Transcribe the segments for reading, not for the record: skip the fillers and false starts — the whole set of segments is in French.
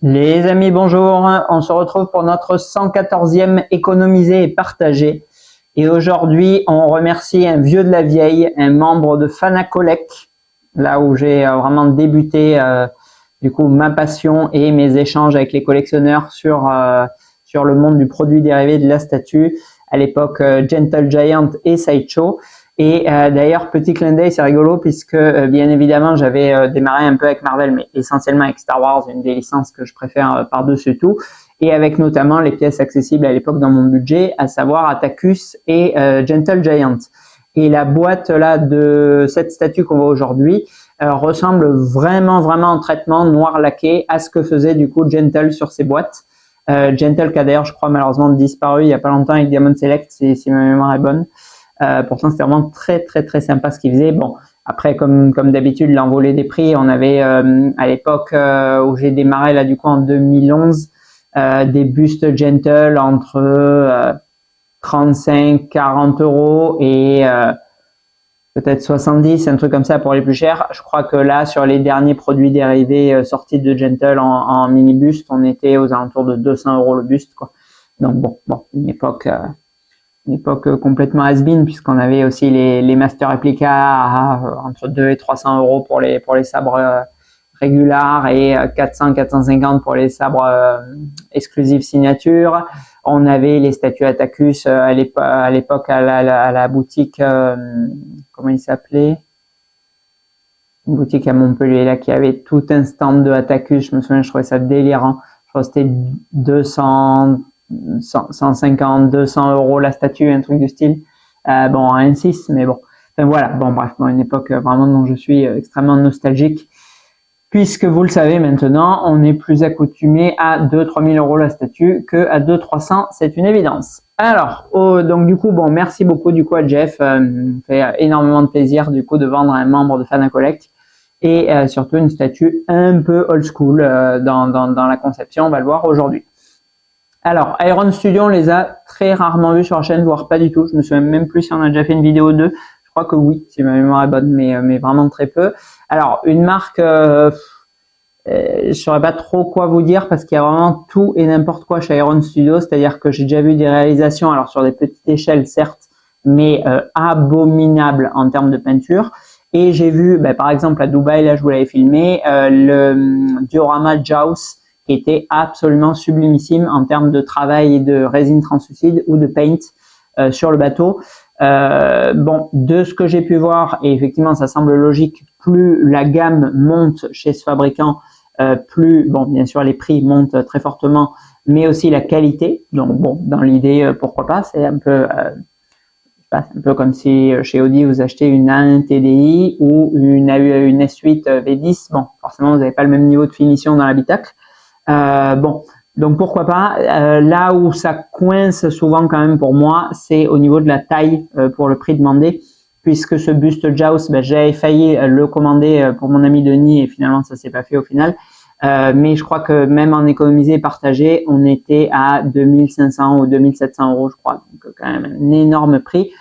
Les amis, bonjour. On se retrouve pour notre 114e économiser et partager. Et aujourd'hui, on remercie un vieux de la vieille, un membre de Fanacolec, là où j'ai vraiment débuté du coup ma passion et mes échanges avec les collectionneurs sur le monde du produit dérivé de la statue. À l'époque, Gentle Giant et Sideshow. Et d'ailleurs, petit clin d'œil, c'est rigolo puisque bien évidemment, j'avais démarré un peu avec Marvel, mais essentiellement avec Star Wars, une des licences que je préfère par-dessus tout, et avec notamment les pièces accessibles à l'époque dans mon budget, à savoir Atacus et Gentle Giant. Et la boîte là de cette statue qu'on voit aujourd'hui ressemble vraiment en traitement noir laqué à ce que faisait du coup Gentle sur ses boîtes. Gentle qui a d'ailleurs, je crois, malheureusement disparu il y a pas longtemps avec Diamond Select, si ma mémoire est bonne. Pourtant, c'était vraiment très sympa ce qu'il faisait. Bon, après, comme d'habitude, l'envolée des prix, on avait à l'époque où j'ai démarré là du coup en 2011 des bustes Gentle entre 35-40 euros et peut-être 70, un truc comme ça pour les plus chers. Je crois que là, sur les derniers produits dérivés sortis de Gentle en mini buste, on était aux alentours de 200 euros le buste, quoi. Donc bon, une époque complètement has-been, puisqu'on avait aussi les Master Replica à entre 2 et 300 euros pour les sabres régulars et 400-450 pour les sabres exclusifs signature. On avait les statues Atacus à l'époque à la boutique, comment il s'appelait, une boutique à Montpellier là qui avait tout un stand de Atacus. Je me souviens, je trouvais ça délirant. Je crois que c'était 150, 200 euros la statue, un truc du style. Bon, à 1,6, mais bon. Enfin, voilà, bon, bref, une époque vraiment dont je suis extrêmement nostalgique. Puisque vous le savez maintenant, on est plus accoutumé à 2-3 000 euros la statue que à 200-300, c'est une évidence. Alors, donc du coup, bon, merci beaucoup du coup à Jeff. Fait énormément de plaisir du coup de vendre à un membre de Fanacolec et surtout une statue un peu old school dans la conception. On va le voir aujourd'hui. Alors, Iron Studio, on les a très rarement vus sur la chaîne, voire pas du tout. Je me souviens même plus si on a déjà fait une vidéo d'eux. Je crois que oui, si ma mémoire est bonne, mais vraiment très peu. Alors, une marque, je saurais pas trop quoi vous dire parce qu'il y a vraiment tout et n'importe quoi chez Iron Studio. C'est-à-dire que j'ai déjà vu des réalisations, alors sur des petites échelles certes, mais abominables en termes de peinture. Et j'ai vu, par exemple à Dubaï, là je vous l'avais filmé, le diorama Jaws, qui était absolument sublimissime en termes de travail et de résine translucide ou de paint sur le bateau. Bon, de ce que j'ai pu voir, et effectivement ça semble logique, plus la gamme monte chez ce fabricant, plus, bon, bien sûr les prix montent très fortement, mais aussi la qualité. Donc bon, dans l'idée, pourquoi pas, c'est un peu c'est un peu comme si chez Audi vous achetez une A1 TDI ou une S8 V10. Bon, forcément vous n'avez pas le même niveau de finition dans l'habitacle. Bon, donc pourquoi pas. Là où ça coince souvent quand même pour moi, c'est au niveau de la taille pour le prix demandé, puisque ce buste Jaws, j'avais failli le commander pour mon ami Denis et finalement ça s'est pas fait au final. Mais je crois que même en économisé et partagé, on était à 2500 ou 2700 euros, je crois. Donc quand même un énorme prix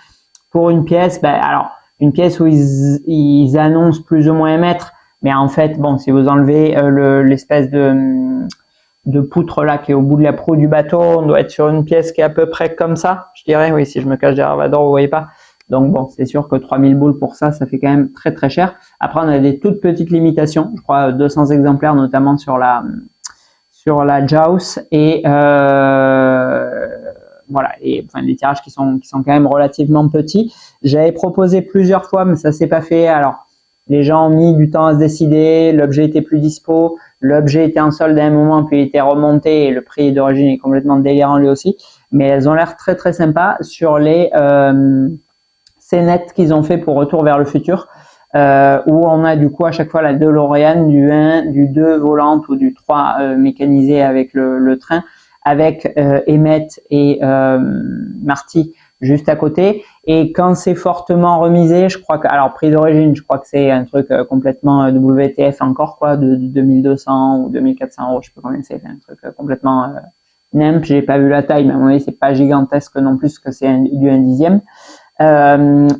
pour une pièce. Alors une pièce où ils annoncent plus ou moins un mètre. Mais en fait, bon, si vous enlevez l'espèce de poutre là qui est au bout de la proue du bateau, on doit être sur une pièce qui est à peu près comme ça, je dirais. Oui, si je me cache derrière Vador, vous voyez pas. Donc bon, c'est sûr que 3000 boules pour ça, ça fait quand même très cher. Après, on a des toutes petites limitations. Je crois 200 exemplaires, notamment sur la Jaws et voilà, et enfin des tirages qui sont quand même relativement petits. J'avais proposé plusieurs fois, mais ça s'est pas fait. Alors les gens ont mis du temps à se décider, l'objet était plus dispo, l'objet était en solde à un moment, puis il était remonté et le prix d'origine est complètement délirant lui aussi. Mais elles ont l'air très sympas sur les scénettes qu'ils ont fait pour Retour vers le futur, où on a du coup à chaque fois la DeLorean du 1, du 2 volante ou du 3 mécanisé avec le train, avec Emmett et Marty juste à côté. Et quand c'est fortement remisé, je crois que, alors prix d'origine, je crois que c'est un truc complètement WTF encore, quoi, de 2200 ou 2400 euros, je sais pas combien c'est, un truc complètement nimp. J'ai pas vu la taille, mais à mon avis, c'est pas gigantesque non plus que c'est du 1/10.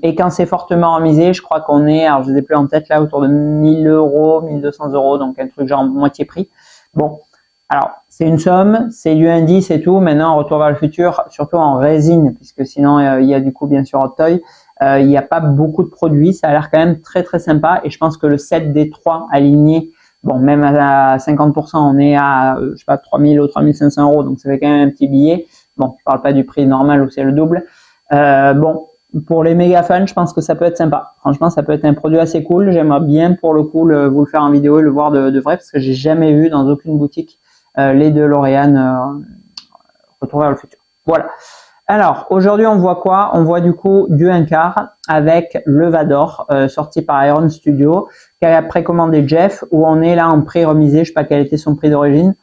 Et quand c'est fortement remisé, je crois qu'on est, alors je ne sais plus en tête là, autour de 1000 euros, 1200 euros, donc un truc genre moitié prix. Bon, Alors, c'est une somme, c'est du indice et tout. Maintenant, Retour vers le futur, surtout en résine, puisque sinon, il y a du coup, bien sûr, Hot Toy. Il n'y a pas beaucoup de produits. Ça a l'air quand même très, très sympa. Et je pense que le set des 3 alignés, bon, même à 50%, on est à, je sais pas, 3000 ou 3500 euros. Donc, ça fait quand même un petit billet. Bon, je parle pas du prix normal où c'est le double. Bon, pour les méga fans, je pense que ça peut être sympa. Franchement, ça peut être un produit assez cool. J'aimerais bien, pour le coup, vous le faire en vidéo et le voir de vrai, parce que j'ai jamais vu dans aucune boutique les DeLorean Retour vers le futur. Voilà. Alors, aujourd'hui, on voit quoi? On voit du coup du 1/4 avec le Vador, sorti par Iron Studio, qu'a précommandé Jeff, où on est là en prix remisé, je sais pas quel était son prix d'origine,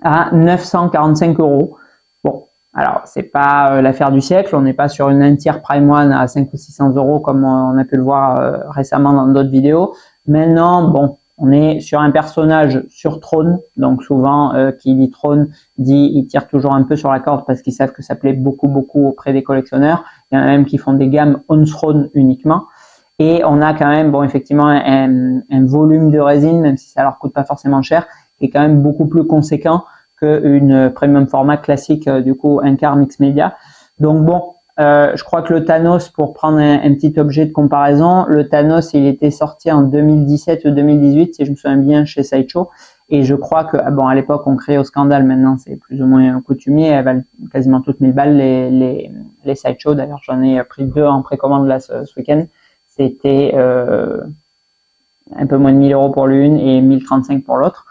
à 945 euros. Bon, alors, c'est pas l'affaire du siècle, on n'est pas sur une entière Prime One à 500 ou 600 euros comme on a pu le voir récemment dans d'autres vidéos. Maintenant, bon, on est sur un personnage sur trône, donc souvent qui dit trône dit il tire toujours un peu sur la corde parce qu'ils savent que ça plaît beaucoup auprès des collectionneurs. Il y en a même qui font des gammes on throne uniquement. Et on a quand même, bon, effectivement, un volume de résine, même si ça leur coûte pas forcément cher, qui est quand même beaucoup plus conséquent qu'une premium format classique, du coup, 1/4 mix média. Donc bon, je crois que le Thanos, pour prendre un petit objet de comparaison, le Thanos, il était sorti en 2017 ou 2018, si je me souviens bien, chez Sideshow. Et je crois que, bon, à l'époque, on criait au scandale. Maintenant, c'est plus ou moins coutumier. Elles valent quasiment toutes 1000 balles, les Sideshow. D'ailleurs, j'en ai pris 2 en précommande là ce week-end. C'était un peu moins de 1000 euros pour l'une et 1035 pour l'autre.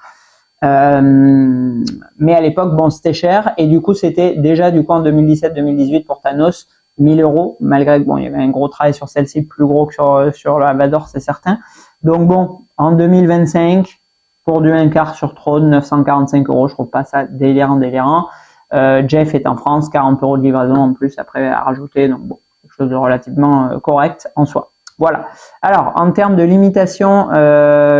Mais à l'époque, bon, c'était cher. Et du coup, c'était déjà, du coup, en 2017-2018 pour Thanos, 1000 euros, malgré que bon, il y avait un gros travail sur celle-ci, plus gros que sur la Vador, c'est certain. Donc bon, en 2025, pour du 1/4 sur Throne, 945 euros, je trouve pas ça délirant. Jeff est en France, 40 euros de livraison en plus après à rajouter, donc bon, quelque chose de relativement correct en soi. Voilà. Alors, en termes de limitation,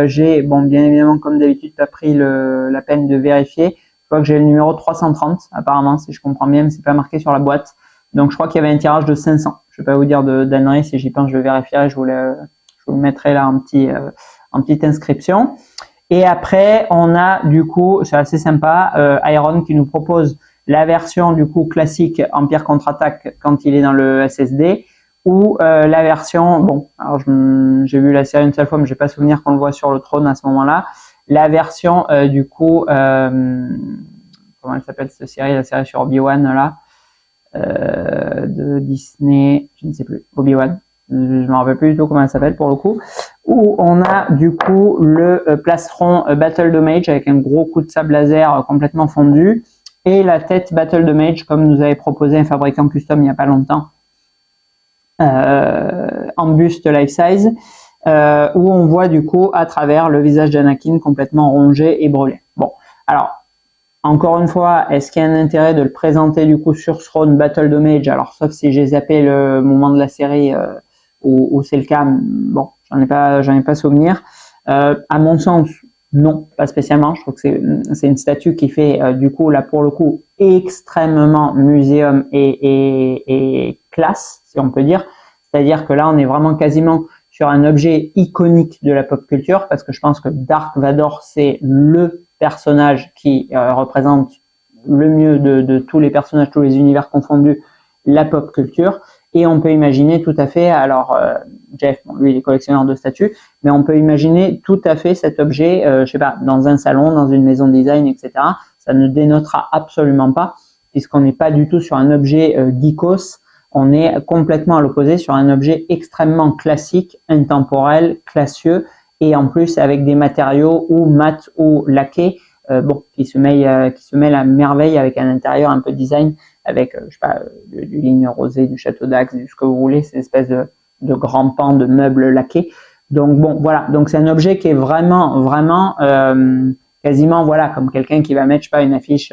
j'ai, bon, bien évidemment, comme d'habitude, pas pris la peine de vérifier. Je crois que j'ai le numéro 330, apparemment, si je comprends bien, mais c'est pas marqué sur la boîte. Donc, je crois qu'il y avait un tirage de 500. Je vais pas vous dire d'annerie, si j'y pense, je le vérifierai. Je vous mettrai là en petite inscription. Et après, on a, du coup, c'est assez sympa, Iron qui nous propose la version, du coup, classique Empire Contre-Attaque quand il est dans le SSD, ou la version, bon, alors j'ai vu la série une seule fois, mais j'ai pas souvenir qu'on le voit sur le trône à ce moment-là. La version du coup, comment elle s'appelle cette série, la série sur Obi-Wan là, de Disney, je ne sais plus, Obi-Wan, je me rappelle plus du tout comment elle s'appelle pour le coup, où on a du coup le plastron Battle Damage avec un gros coup de sable laser complètement fondu, et la tête Battle Damage comme nous avait proposé un fabricant custom il n'y a pas longtemps, en buste life size, où on voit du coup à travers le visage d'Anakin complètement rongé et brûlé. Bon, alors encore une fois, est-ce qu'il y a un intérêt de le présenter du coup sur Throne Battle Damage? Alors sauf si j'ai zappé le moment de la série où c'est le cas, bon, j'en ai pas souvenir. À mon sens, non, pas spécialement. Je trouve que c'est une statue qui fait du coup là pour le coup extrêmement muséum et classe, si on peut dire. C'est-à-dire que là, on est vraiment quasiment sur un objet iconique de la pop culture, parce que je pense que Dark Vador, c'est le personnage qui représente le mieux de tous les personnages, tous les univers confondus, la pop culture. Et on peut imaginer tout à fait, alors Jeff, bon, lui il est collectionneur de statues, mais on peut imaginer tout à fait cet objet, je sais pas, dans un salon, dans une maison de design, etc. Ça ne dénotera absolument pas, puisqu'on n'est pas du tout sur un objet geekos, on est complètement à l'opposé sur un objet extrêmement classique, intemporel, classieux, et en plus avec des matériaux ou mat ou laqués, bon, qui se mêlent à merveille avec un intérieur un peu design, avec, je sais pas, du ligne rosé, du château d'Axe, du ce que vous voulez, c'est une espèce de grand pan de meubles laqués. Donc bon, voilà, donc c'est un objet qui est vraiment quasiment, voilà, comme quelqu'un qui va mettre, je sais pas, une affiche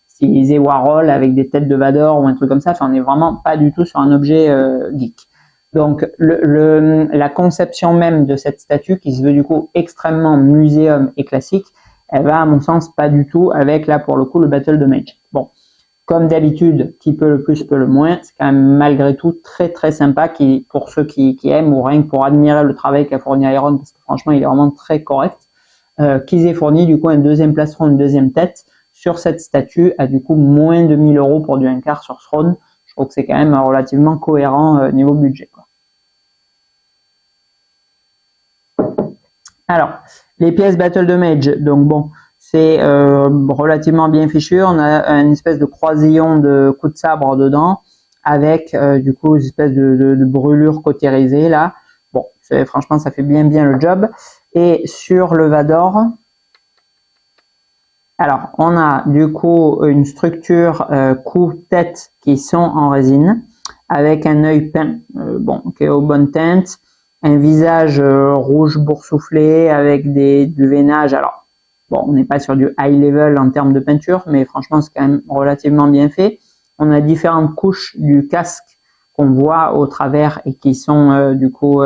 stylisée Warhol avec des têtes de Vador ou un truc comme ça. Enfin, on n'est vraiment pas du tout sur un objet geek. Donc la conception même de cette statue, qui se veut du coup extrêmement muséum et classique, elle va à mon sens pas du tout avec là pour le coup le Battle Damage. Bon, comme d'habitude, qui peut le plus peut le moins, c'est quand même malgré tout très sympa pour ceux qui aiment, ou rien que pour admirer le travail qu'a fourni Iron, parce que franchement il est vraiment très correct. qu'ils aient fourni du coup un deuxième plastron, une deuxième tête sur cette statue à du coup moins de 1000 € pour du 1/4 sur Throne. Je trouve que c'est quand même relativement cohérent niveau budget, quoi. Alors, les pièces Battle Damage, donc bon, c'est relativement bien fichu. On a une espèce de croisillon de coups de sabre dedans, avec du coup une espèce de brûlure cautérisée là. Bon, franchement, ça fait bien le job. Et sur le Vador, alors on a du coup une structure cou-tête qui sont en résine, avec un œil peint, bon, qui est aux bonnes teintes, un visage rouge boursouflé avec du veinage. Alors bon, on n'est pas sur du high level en termes de peinture, mais franchement c'est quand même relativement bien fait. On a différentes couches du casque qu'on voit au travers et qui sont du coup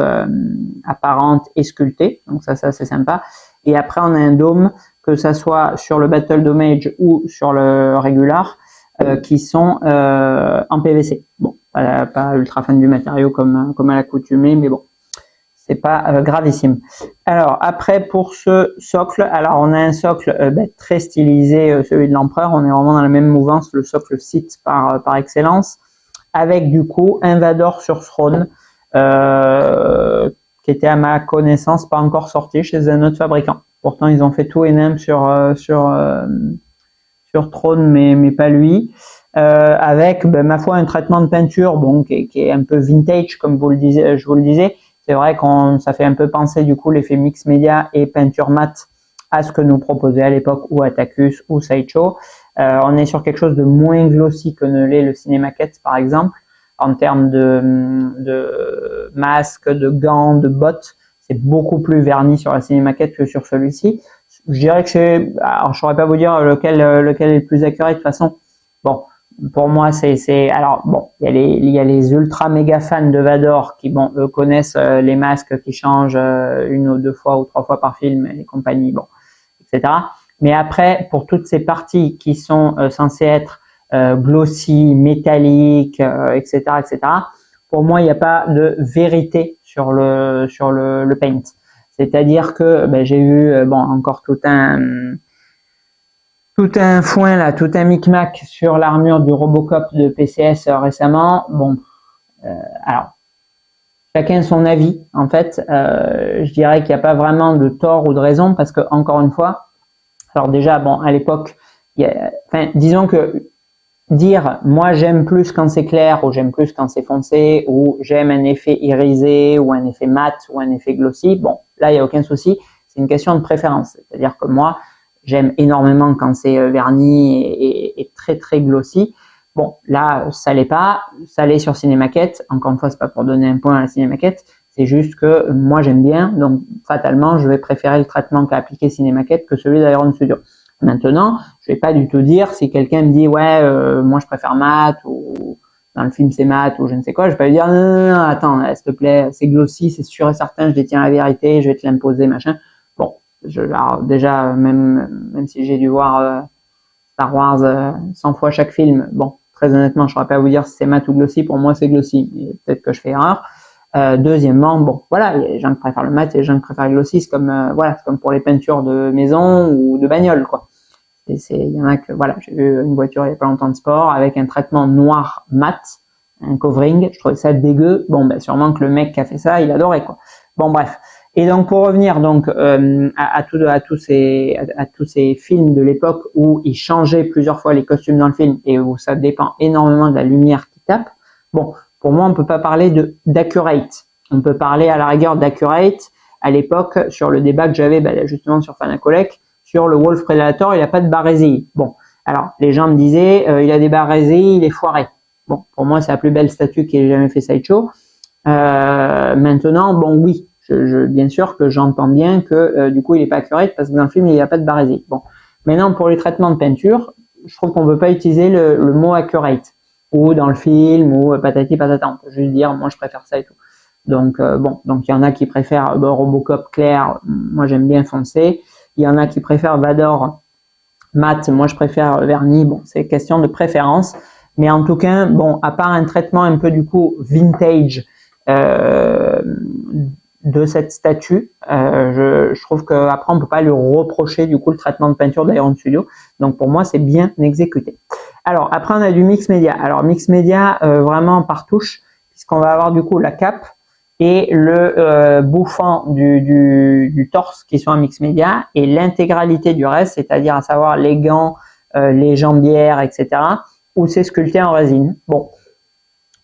apparentes et sculptées, donc ça c'est sympa. Et après on a un dôme, que ça soit sur le Battle Damage ou sur le Regular, qui sont en PVC. Bon, pas ultra fan du matériau comme à l'accoutumée, mais bon, c'est pas gravissime. Alors après, pour ce socle, alors on a un socle très stylisé, celui de l'empereur. On est vraiment dans la même mouvance, le socle Sith par excellence, avec du coup un Vador sur Throne, qui était à ma connaissance pas encore sorti chez un autre fabricant. Pourtant ils ont fait tout et même sur Throne, mais pas lui. Avec ma foi un traitement de peinture bon qui est un peu vintage, comme je vous le disais. C'est vrai ça fait un peu penser du coup l'effet mix média et peinture mat à ce que nous proposait à l'époque ou Atticus ou Sideshow. On est sur quelque chose de moins glossy que ne l'est le Cinemaquette par exemple, en termes de masque, de gants, de bottes. C'est beaucoup plus verni sur la Cinemaquette que sur celui-ci. Je dirais que alors je saurais pas vous dire lequel est le plus accurate de toute façon. Bon, pour moi alors bon, il y a les ultra méga fans de Vador qui bon eux connaissent les masques qui changent une ou deux fois ou trois fois par film et compagnie, bon, etc. Mais après, pour toutes ces parties qui sont censées être glossy, métalliques, etc., etc., pour moi il n'y a pas de vérité sur le paint. C'est-à-dire que j'ai vu bon encore tout un foin là, tout un micmac sur l'armure du Robocop de PCS récemment. Bon, alors chacun son avis. En fait, je dirais qu'il n'y a pas vraiment de tort ou de raison parce que encore une fois, alors déjà bon à l'époque, disons que dire moi j'aime plus quand c'est clair ou j'aime plus quand c'est foncé ou j'aime un effet irisé ou un effet mat ou un effet glossy, bon là il n'y a aucun souci, c'est une question de préférence. C'est-à-dire que moi j'aime énormément quand c'est verni et très très glossy. Bon là ça l'est pas, ça l'est sur Cinemaquette. Encore une fois c'est pas pour donner un point à la Cinemaquette, c'est juste que moi j'aime bien, donc fatalement je vais préférer le traitement qu'a appliqué Cinemaquette que celui d'Iron Studio. Maintenant, je vais pas du tout dire si quelqu'un me dit ouais moi je préfère mat ou dans le film c'est mat ou je ne sais quoi, je vais pas lui dire non, attends s'il te plaît c'est glossy, c'est sûr et certain, je détiens la vérité, je vais te l'imposer machin. Bon, alors déjà même si j'ai dû voir Star Wars 100 fois chaque film, bon très honnêtement je saurais pas vous dire si c'est mat ou glossy, pour moi c'est glossy, peut-être que je fais erreur. Deuxièmement, bon voilà, il y a des gens qui préfèrent le mat et des gens qui préfèrent le glossy, c'est comme voilà, c'est comme pour les peintures de maison ou de bagnole quoi. Il y en a que voilà, j'ai vu une voiture il y a pas longtemps de sport avec un traitement noir mat, un covering, je trouvais ça dégueu. Bon sûrement que le mec qui a fait ça, il adorait quoi. Bon bref. Et donc pour revenir donc à tous ces films de l'époque où ils changeaient plusieurs fois les costumes dans le film et où ça dépend énormément de la lumière qui tape. Bon, pour moi, on peut pas parler d'accurate. On peut parler à la rigueur d'accurate. À l'époque, sur le débat que j'avais justement sur Fanacolec, sur le Wolf Predator, il n'a pas de barésie. Bon, alors les gens me disaient, il a des barésies, il est foiré. Bon, pour moi, c'est la plus belle statue qui ait jamais fait Sideshow. Maintenant, bon, oui, bien sûr que j'entends bien que du coup, il est pas accurate parce que dans le film, il n'y a pas de barésie. Bon, maintenant, pour les traitements de peinture, je trouve qu'on ne peut pas utiliser le mot accurate ou dans le film ou patati patata. On peut juste dire, moi, je préfère ça et tout. Donc donc il y en a qui préfèrent Robocop clair, moi j'aime bien foncé. Il y en a qui préfèrent Vador mat, moi je préfère verni. Bon, c'est question de préférence, mais en tout cas, bon, à part un traitement un peu du coup vintage de cette statue. Je trouve qu'après on peut pas lui reprocher du coup le traitement de peinture d'Iron Studio. Donc pour moi c'est bien exécuté. Alors après on a du mix média. Alors mix média vraiment par touche, puisqu'on va avoir du coup la cape et le bouffant du torse qui sont en mix média, et l'intégralité du reste, c'est-à-dire à savoir les gants, les jambières, etc., où c'est sculpté en résine. Bon,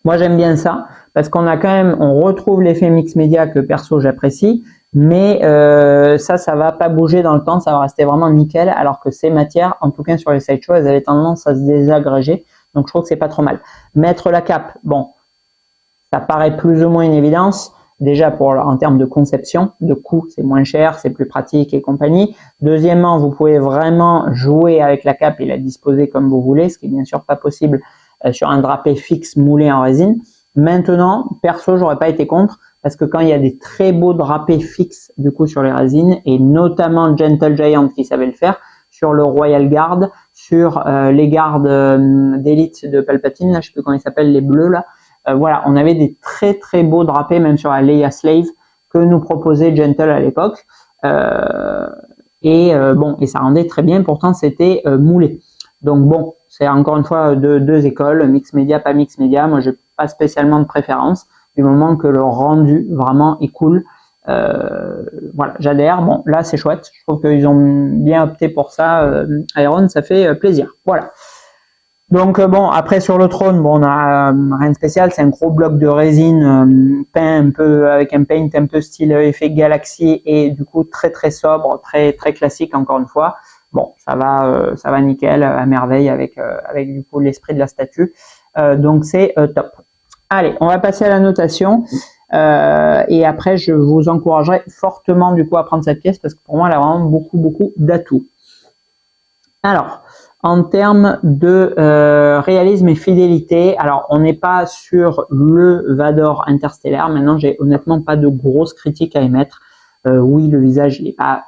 moi j'aime bien ça parce qu'on a quand même, on retrouve l'effet mix média que perso j'apprécie, mais ça va pas bouger dans le temps, ça va rester vraiment nickel, alors que ces matières, en tout cas sur les sideshows, elles avaient tendance à se désagréger, donc je trouve que c'est pas trop mal. Mettre la cape, bon, ça paraît plus ou moins une évidence. Déjà en termes de conception, de coût, c'est moins cher, c'est plus pratique et compagnie. Deuxièmement, vous pouvez vraiment jouer avec la cape et la disposer comme vous voulez, ce qui est bien sûr pas possible sur un drapé fixe moulé en résine. Maintenant, perso, j'aurais pas été contre, parce que quand il y a des très beaux drapés fixes du coup sur les résines, et notamment Gentle Giant qui savait le faire, sur le Royal Guard, sur les gardes d'élite de Palpatine, là, je sais plus comment ils s'appellent, les bleus là. Voilà, on avait des très très beaux drapés, même sur la Leia Slave, que nous proposait Gentle à l'époque. Bon, et ça rendait très bien, pourtant c'était moulé. Donc bon, c'est encore une fois deux écoles, mix média, pas mix média. Moi, j'ai pas spécialement de préférence, du moment que le rendu vraiment est cool. Voilà, j'adhère. Bon, là c'est chouette. Je trouve qu'ils ont bien opté pour ça. Iron, ça fait plaisir. Voilà. Donc bon, après sur le trône, bon, on a rien de spécial, c'est un gros bloc de résine peint un peu avec un paint un peu style effet galaxie, et du coup très très sobre, très très classique encore une fois. Bon, ça va nickel, à merveille avec du coup l'esprit de la statue. Donc c'est top. Allez, on va passer à la notation. Et après je vous encouragerai fortement du coup à prendre cette pièce, parce que pour moi elle a vraiment beaucoup d'atouts. Alors, en termes de réalisme et fidélité, alors on n'est pas sur le Vador interstellaire. Maintenant, j'ai honnêtement pas de grosses critiques à émettre. Oui, le visage il n'est pas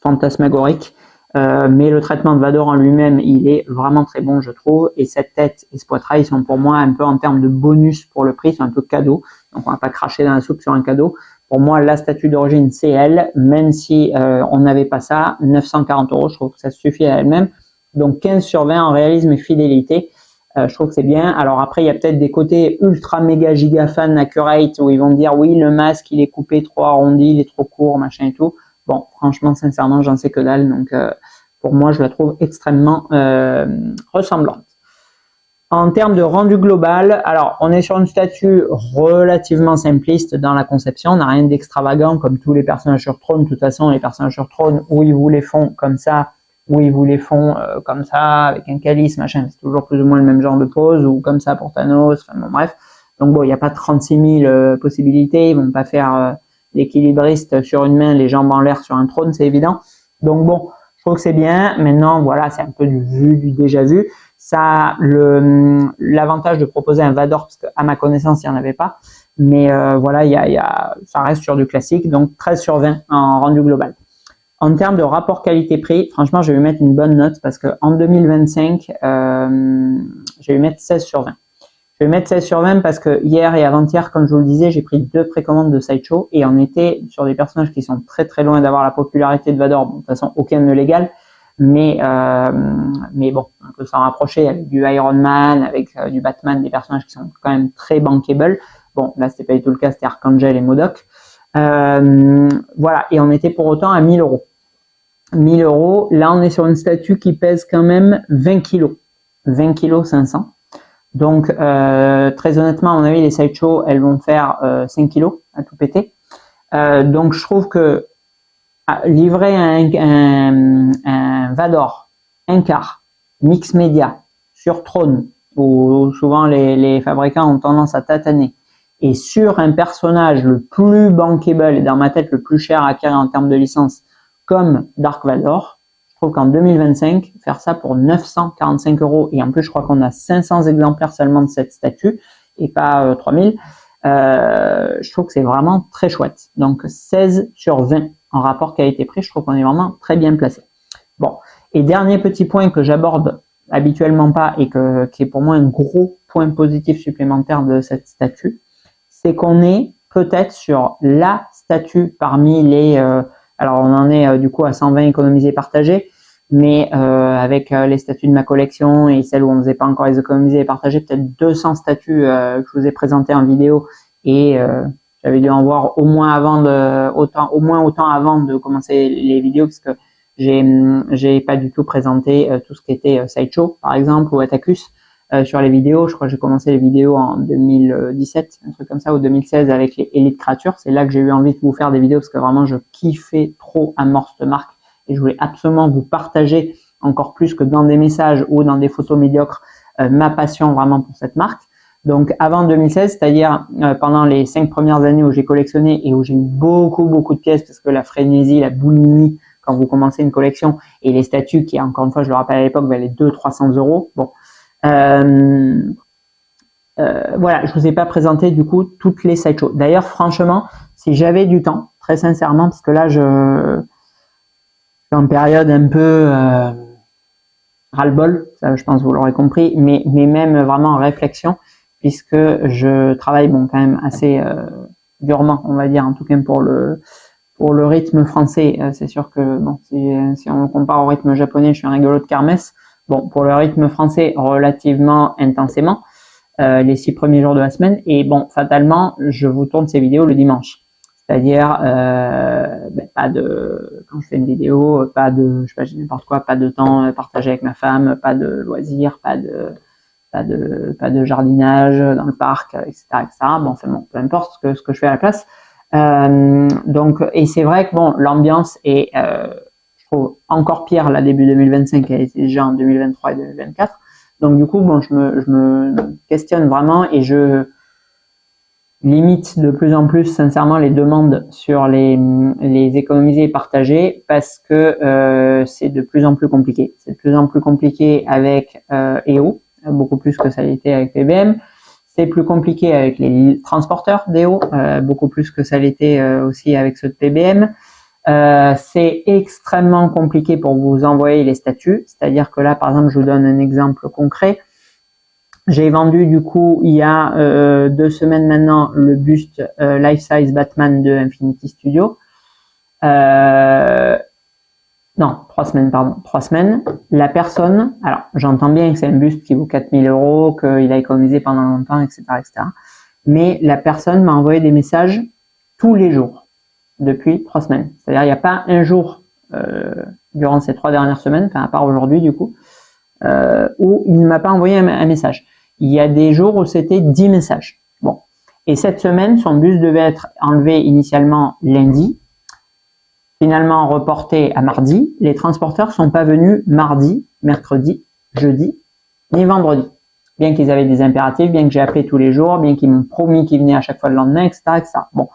fantasmagorique, mais le traitement de Vador en lui-même, il est vraiment très bon, je trouve. Et cette tête et ce poitrail sont pour moi un peu en termes de bonus pour le prix, c'est un peu cadeau. Donc on va pas cracher dans la soupe sur un cadeau. Pour moi, la statue d'origine, c'est elle, même si on n'avait pas ça, 940 €, je trouve que ça suffit à elle-même. Donc 15 sur 20 en réalisme et fidélité, je trouve que c'est bien. Alors après, il y a peut-être des côtés ultra méga giga fan accurate où ils vont dire oui, le masque il est coupé trop arrondi, il est trop court, machin et tout. Bon, franchement, sincèrement, j'en sais que dalle. Donc pour moi, je la trouve extrêmement ressemblante. En termes de rendu global, alors on est sur une statue relativement simpliste dans la conception, on n'a rien d'extravagant comme tous les personnages sur trône. De toute façon, les personnages sur trône, où ils vous les font comme ça, où ils vous les font comme ça, avec un calice, machin, c'est toujours plus ou moins le même genre de pose, ou comme ça pour Thanos, enfin bon bref. Donc bon, il n'y a pas 36 000 possibilités, ils vont pas faire l'équilibriste sur une main, les jambes en l'air sur un trône, c'est évident. Donc bon, je trouve que c'est bien. Maintenant, voilà, c'est un peu du déjà vu. Ça a l'avantage de proposer un Vador, parce qu'à ma connaissance, il n'y en avait pas. Mais voilà, ça reste sur du classique, donc 13 sur 20 en rendu global. En termes de rapport qualité-prix, franchement, je vais lui mettre une bonne note, parce qu'en 2025, je vais lui mettre 16 sur 20. Je vais mettre 16 sur 20 parce que hier et avant-hier, comme je vous le disais, j'ai pris 2 précommandes de Sideshow, et on était sur des personnages qui sont très très loin d'avoir la popularité de Vador. Bon, de toute façon, aucun ne l'égal. Mais bon, on peut s'en rapprocher avec du Iron Man, avec du Batman, des personnages qui sont quand même très bankable. Bon, là, c'était pas du tout le cas, c'était Archangel et MODOK. Voilà, et on était pour autant à 1000 €. 1000 €, là, on est sur une statue qui pèse quand même 20 kg. 20 kg 500. Donc, très honnêtement, à mon avis, les Sideshow, elles vont faire 5 kg à tout péter. Donc, je trouve que livrer un Vador, un quart, mix média, sur trône, où souvent les fabricants ont tendance à tataner, et sur un personnage le plus bankable et dans ma tête le plus cher à acquérir en termes de licence, comme Dark Vador, je trouve qu'en 2025, faire ça pour 945 €, et en plus je crois qu'on a 500 exemplaires seulement de cette statue, et pas 3000, je trouve que c'est vraiment très chouette. Donc 16 sur 20 en rapport qualité-prix, je trouve qu'on est vraiment très bien placé. Bon, et dernier petit point que j'aborde habituellement pas, et qui est pour moi un gros point positif supplémentaire de cette statue, c'est qu'on est peut-être sur la statuts parmi les... alors on en est du coup à 120 économisés partagés, mais avec les statuts de ma collection et celles où on ne faisait pas encore les économisés et partagés, peut-être 200 statuts que je vous ai présentés en vidéo, et j'avais dû en voir au moins autant avant de commencer les vidéos, parce que j'ai pas du tout présenté tout ce qui était Sideshow par exemple ou Atacus sur les vidéos. Je crois que j'ai commencé les vidéos en 2017, un truc comme ça, ou 2016 avec les Elite Creatures. C'est là que j'ai eu envie de vous faire des vidéos, parce que vraiment je kiffais trop Amorce Marque et je voulais absolument vous partager encore plus que dans des messages ou dans des photos médiocres ma passion vraiment pour cette marque. Donc avant 2016, c'est-à-dire pendant les 5 premières années où j'ai collectionné et où j'ai eu beaucoup de pièces, parce que la frénésie, la boulimie quand vous commencez une collection, et les statuts qui, encore une fois, je le rappelle à l'époque, valaient 200-300 €. Bon, voilà, je vous ai pas présenté du coup toutes les sideshows. D'ailleurs, franchement, si j'avais du temps, très sincèrement, parce que là, je suis en période un peu ras-le-bol, ça, je pense que vous l'aurez compris, mais même vraiment en réflexion, puisque je travaille bon quand même assez durement, on va dire, en tout cas pour le rythme français. C'est sûr que bon, si on compare au rythme japonais, je suis un rigolo de kermesse. Bon, pour le rythme français, relativement intensément, les 6 premiers jours de la semaine. Et bon, fatalement, je vous tourne ces vidéos le dimanche. C'est-à-dire, pas de, quand je fais une vidéo, pas de, je sais pas, j'ai n'importe quoi, pas de temps partagé avec ma femme, pas de loisirs, pas de jardinage dans le parc, etc., etc. Bon, enfin bon, peu importe ce que je fais à la place. Donc, et c'est vrai que bon, l'ambiance est, je trouve, encore pire là début 2025 qu'elle était déjà en 2023 et 2024. Donc du coup, bon, je me questionne vraiment et je limite de plus en plus sincèrement les demandes sur les économisés et partagés, parce que c'est de plus en plus compliqué. C'est de plus en plus compliqué avec EO, beaucoup plus que ça l'était avec PBM. C'est plus compliqué avec les transporteurs d'EO, beaucoup plus que ça l'était aussi avec ceux de PBM. C'est extrêmement compliqué pour vous envoyer les statuts, c'est-à-dire que là, par exemple, je vous donne un exemple concret. J'ai vendu du coup il y a 2 semaines maintenant le buste Life Size Batman de Infinity Studio. Non, 3 semaines, pardon. 3 semaines. La personne, alors j'entends bien que c'est un buste qui vaut 4000 €, qu'il a économisé pendant longtemps, etc., etc. Mais la personne m'a envoyé des messages tous les jours depuis 3 semaines. C'est-à-dire il n'y a pas un jour durant ces 3 dernières semaines, enfin à part aujourd'hui du coup, où il ne m'a pas envoyé un message. Il y a des jours où c'était 10 messages. Bon. Et cette semaine, son buste devait être enlevé initialement lundi, finalement reporté à mardi. Les transporteurs sont pas venus mardi, mercredi, jeudi, ni vendredi. Bien qu'ils avaient des impératifs, bien que j'ai appelé tous les jours, bien qu'ils m'ont promis qu'ils venaient à chaque fois le lendemain, etc., etc. Bon.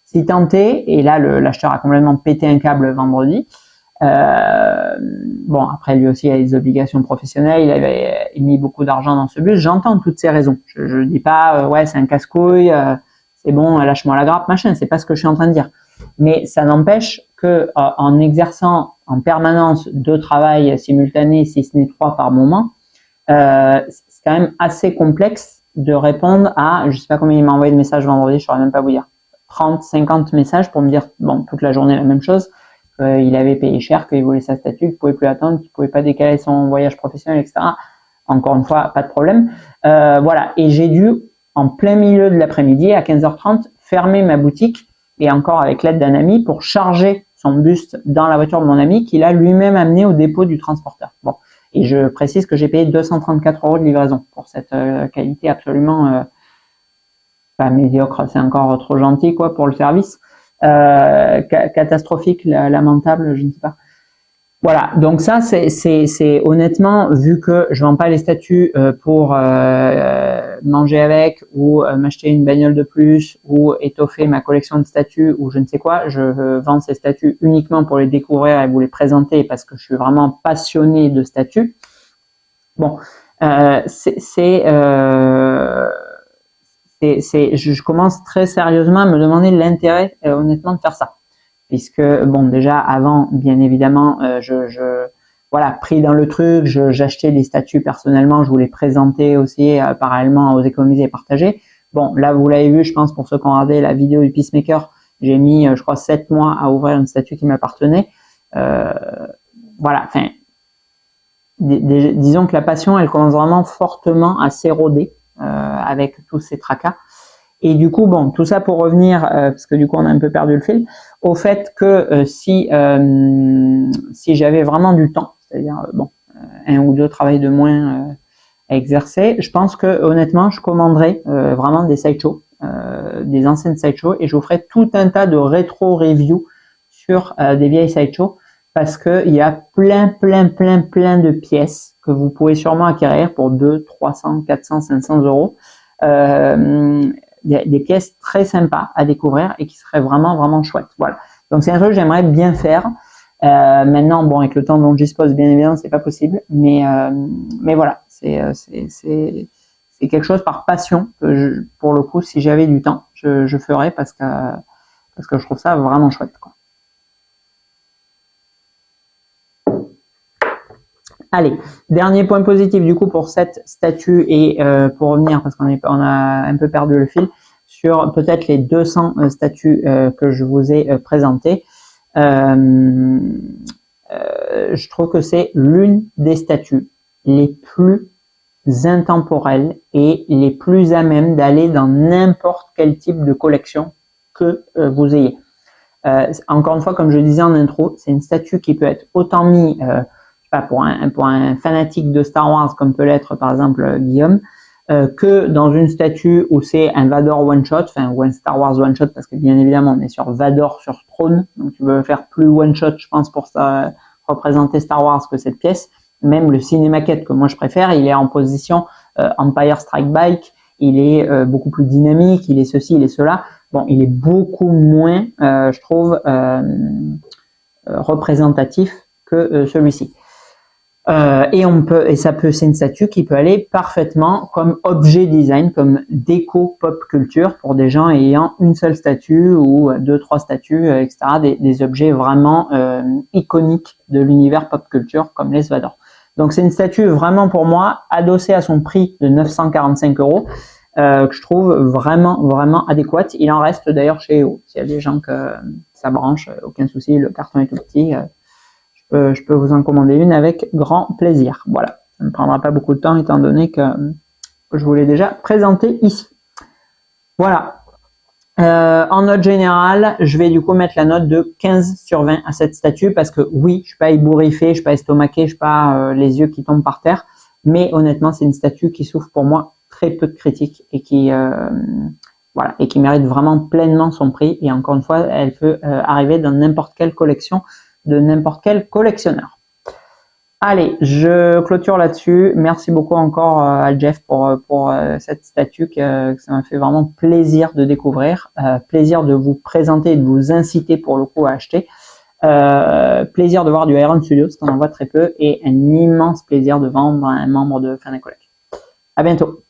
Si tenté, et là l'acheteur a complètement pété un câble vendredi. Bon, après lui aussi il a des obligations professionnelles, il avait mis beaucoup d'argent dans ce bus. J'entends toutes ces raisons. Je dis pas ouais c'est un casse-couille, c'est bon, lâche-moi la grappe, machin. C'est pas ce que je suis en train de dire. Mais ça n'empêche que en exerçant en permanence 2 travails simultanés, si ce n'est 3 par moment, c'est quand même assez complexe de répondre à, je sais pas combien il m'a envoyé de messages vendredi, je saurais même pas vous dire, 30, 50 messages pour me dire bon toute la journée la même chose. Il avait payé cher, qu'il voulait sa statue, qu'il pouvait plus attendre, qu'il pouvait pas décaler son voyage professionnel, etc. Encore une fois, pas de problème. Voilà. Et j'ai dû, en plein milieu de l'après-midi, à 15h30, fermer ma boutique, et encore avec l'aide d'un ami, pour charger son buste dans la voiture de mon ami, qu'il a lui-même amené au dépôt du transporteur. Bon. Et je précise que j'ai payé 234 € de livraison pour cette qualité absolument pas médiocre, c'est encore trop gentil quoi pour le service. Catastrophique, lamentable, je ne sais pas. Voilà, donc ça c'est honnêtement, vu que je vends pas les statuts pour manger avec, ou m'acheter une bagnole de plus, ou étoffer ma collection de statuts, ou je ne sais quoi, je vends ces statuts uniquement pour les découvrir et vous les présenter, parce que je suis vraiment passionné de statuts. Bon, je commence très sérieusement à me demander l'intérêt honnêtement de faire ça, puisque bon déjà avant bien évidemment voilà, pris dans le truc, j'achetais des statuts personnellement, je voulais présenter aussi parallèlement aux économisés et partagés. Bon là vous l'avez vu, je pense, pour ceux qui ont regardé la vidéo du Peacemaker, J'ai mis, je crois, 7 mois à ouvrir une statue qui m'appartenait. Voilà, enfin, disons que la passion, elle commence vraiment fortement à s'éroder avec tous ces tracas. Et du coup, bon, tout ça pour revenir, parce que du coup, on a un peu perdu le fil, au fait que si j'avais vraiment du temps, c'est-à-dire, bon, 1 ou 2 travails de moins à exercer, je pense que honnêtement, je commanderais vraiment des sideshows, des anciennes sideshows, et je vous ferai tout un tas de rétro-reviews sur des vieilles sideshows, parce que il y a plein de pièces que vous pouvez sûrement acquérir pour 200, 300, 400, 500 euros. Des pièces très sympas à découvrir et qui seraient vraiment chouettes. Voilà. Donc c'est un truc que j'aimerais bien faire. Maintenant, bon, avec le temps dont je dispose, bien évidemment, c'est pas possible, mais voilà, c'est quelque chose par passion que pour le coup, si j'avais du temps, je ferais parce que je trouve ça vraiment chouette, quoi. Allez, dernier point positif du coup pour cette statue et pour revenir, parce qu'on a un peu perdu le fil, sur peut-être les 200 statues que je vous ai présentées. Je trouve que c'est l'une des statues les plus intemporelles et les plus à même d'aller dans n'importe quel type de collection que vous ayez. Encore une fois, comme je disais en intro, c'est une statue qui peut être autant mise pour un fanatique de Star Wars comme peut l'être par exemple Guillaume, que dans une statue où c'est un Vador one shot, enfin ou un Star Wars one shot, parce que bien évidemment on est sur Vador sur trône, donc tu veux faire plus one shot, je pense, pour ça, représenter Star Wars que cette pièce. Même le cinémaquette que moi je préfère, il est en position Empire Strike Back, il est beaucoup plus dynamique, il est ceci, il est cela. Bon, il est beaucoup moins, je trouve, représentatif que celui-ci. C'est une statue qui peut aller parfaitement comme objet design, comme déco pop culture pour des gens ayant une seule statue ou 2-3 statues, etc. Des objets vraiment iconiques de l'univers pop culture comme les Vador. Donc c'est une statue vraiment pour moi adossée à son prix de 945 €, que je trouve vraiment adéquate. Il en reste d'ailleurs chez EO. S'il y a des gens que ça branche, aucun souci, le carton est tout petit. Je peux vous en commander une avec grand plaisir. Voilà, ça ne prendra pas beaucoup de temps étant donné que je vous l'ai déjà présenté ici. Voilà. En note générale, je vais du coup mettre la note de 15 sur 20 à cette statue parce que oui, je suis pas ébouriffé, je suis pas estomaqué, je suis pas les yeux qui tombent par terre, mais honnêtement, c'est une statue qui souffre pour moi très peu de critiques et qui voilà, et qui mérite vraiment pleinement son prix. Et encore une fois, elle peut arriver dans n'importe quelle collection de n'importe quel collectionneur. Allez, je clôture là-dessus. Merci beaucoup encore à Jeff pour cette statue que ça m'a fait vraiment plaisir de découvrir, plaisir de vous présenter et de vous inciter pour le coup à acheter, plaisir de voir du Iron Studios, parce qu'on en voit très peu, et un immense plaisir de vendre à un membre de Fanacollector. À bientôt.